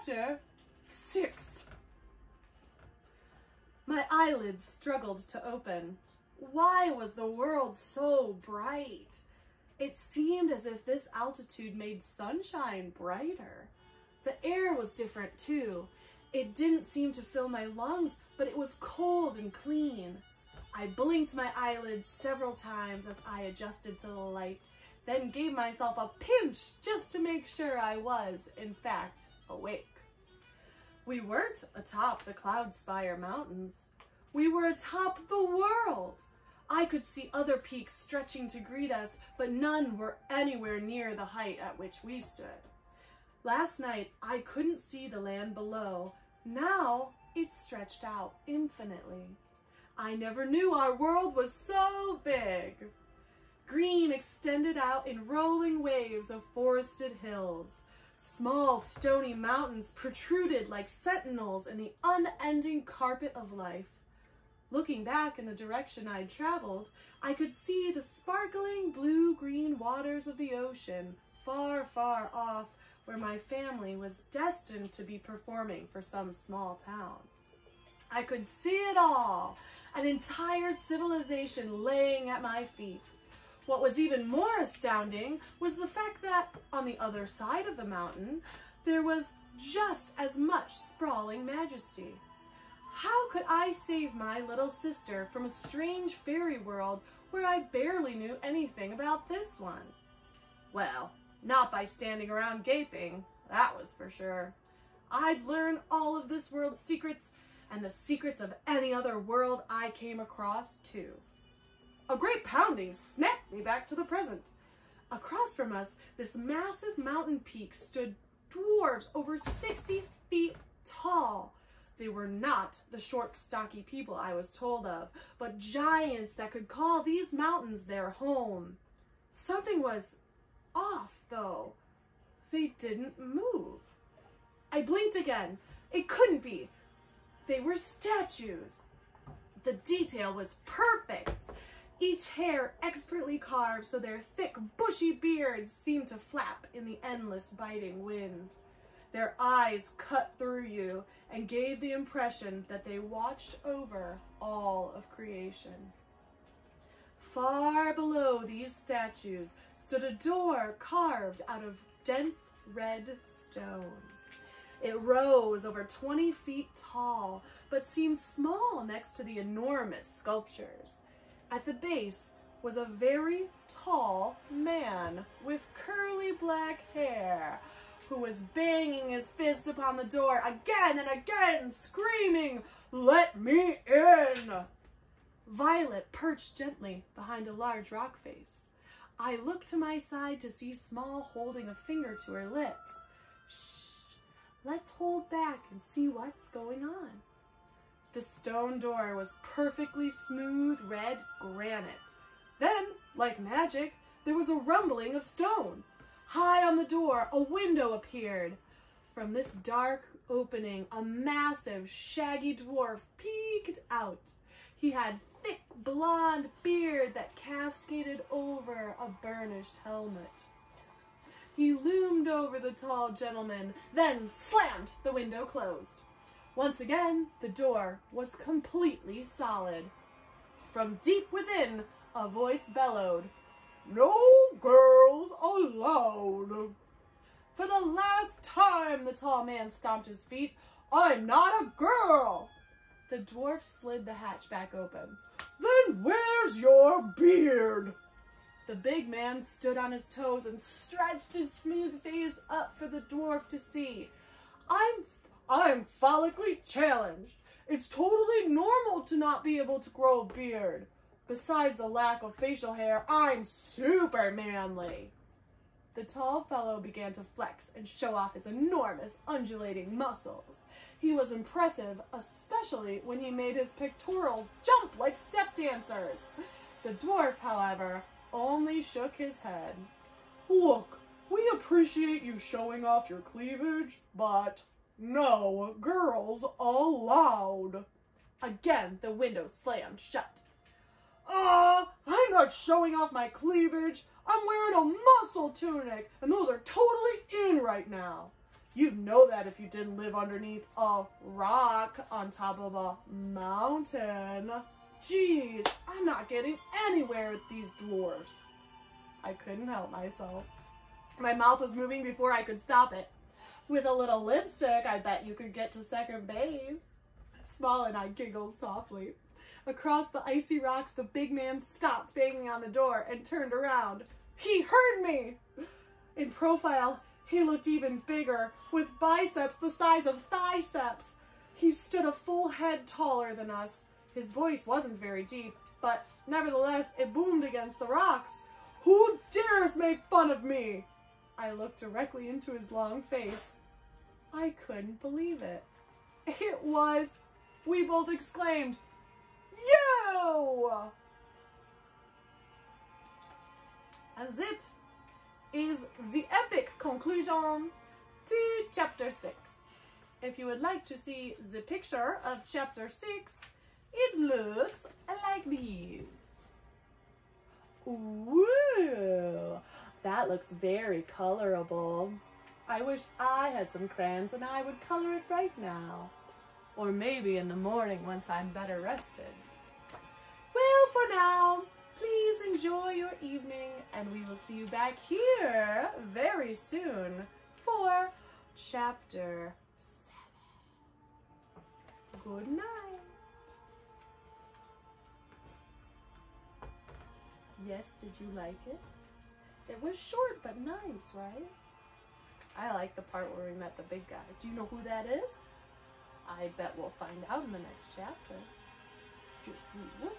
Chapter 6. My eyelids struggled to open. Why was the world so bright? It seemed as if this altitude made sunshine brighter. The air was different too. It didn't seem to fill my lungs, but it was cold and clean. I blinked my eyelids several times as I adjusted to the light, then gave myself a pinch just to make sure I was, in fact, awake. We weren't atop the Cloud Spire Mountains. We were atop the world. I could see other peaks stretching to greet us, but none were anywhere near the height at which we stood. Last night, I couldn't see the land below. Now, it stretched out infinitely. I never knew our world was so big. Green extended out in rolling waves of forested hills. Small stony mountains protruded like sentinels in the unending carpet of life. Looking back in the direction I'd traveled, I could see the sparkling blue-green waters of the ocean, far, far off, where my family was destined to be performing for some small town. I could see it all, an entire civilization laying at my feet. What was even more astounding was the fact that, on the other side of the mountain, there was just as much sprawling majesty. How could I save my little sister from a strange fairy world where I barely knew anything about this one? Well, not by standing around gaping, that was for sure. I'd learn all of this world's secrets and the secrets of any other world I came across too. A great pounding snapped me back to the present. Across from us, this massive mountain peak stood dwarves over 60 feet tall. They were not the short, stocky people I was told of, but giants that could call these mountains their home. Something was off, though. They didn't move. I blinked again. It couldn't be. They were statues. The detail was perfect. Each hair expertly carved so their thick, bushy beards seemed to flap in the endless biting wind. Their eyes cut through you and gave the impression that they watched over all of creation. Far below these statues stood a door carved out of dense red stone. It rose over 20 feet tall, but seemed small next to the enormous sculptures. At the base was a very tall man with curly black hair, who was banging his fist upon the door again and again, screaming, "Let me in!" Violet perched gently behind a large rock face. I looked to my side to see Small holding a finger to her lips. Shh, let's hold back and see what's going on. The stone door was perfectly smooth red granite. Then, like magic, there was a rumbling of stone. High on the door, a window appeared. From this dark opening, a massive, shaggy dwarf peeked out. He had thick blonde beard that cascaded over a burnished helmet. He loomed over the tall gentleman, then slammed the window closed. Once again, the door was completely solid. From deep within, a voice bellowed, "No girls allowed." For the last time, the tall man stomped his feet. "I'm not a girl." The dwarf slid the hatch back open. "Then where's your beard?" The big man stood on his toes and stretched his smooth face up for the dwarf to see. I'm follically challenged. It's totally normal to not be able to grow a beard. Besides a lack of facial hair, I'm super manly." The tall fellow began to flex and show off his enormous undulating muscles. He was impressive, especially when he made his pectorals jump like step dancers. The dwarf, however, only shook his head. "Look, we appreciate you showing off your cleavage, but no girls allowed." Again, the window slammed shut. I'm not showing off my cleavage. I'm wearing a muscle tunic, and those are totally in right now." You'd know that if you didn't live underneath a rock on top of a mountain. Jeez, I'm not getting anywhere with these dwarves. I couldn't help myself. My mouth was moving before I could stop it. With a little lipstick, I bet you could get to second base. Small and I giggled softly. Across the icy rocks, the big man stopped banging on the door and turned around. He heard me! In profile, he looked even bigger, with biceps the size of thiceps. He stood a full head taller than us. His voice wasn't very deep, but nevertheless it boomed against the rocks. Who dares make fun of me? I looked directly into his long face. I couldn't believe it. It was, we both exclaimed, you! And that is the epic conclusion to chapter 6. If you would like to see the picture of chapter 6, it looks like these. Woo! That looks very colorable. I wish I had some crayons and I would color it right now. Or maybe in the morning once I'm better rested. Well, for now, please enjoy your evening and we will see you back here very soon for chapter 7. Good night. Yes, did you like it? It was short but nice, right? I like the part where we met the big guy. Do you know who that is? I bet we'll find out in the next chapter. Just read it.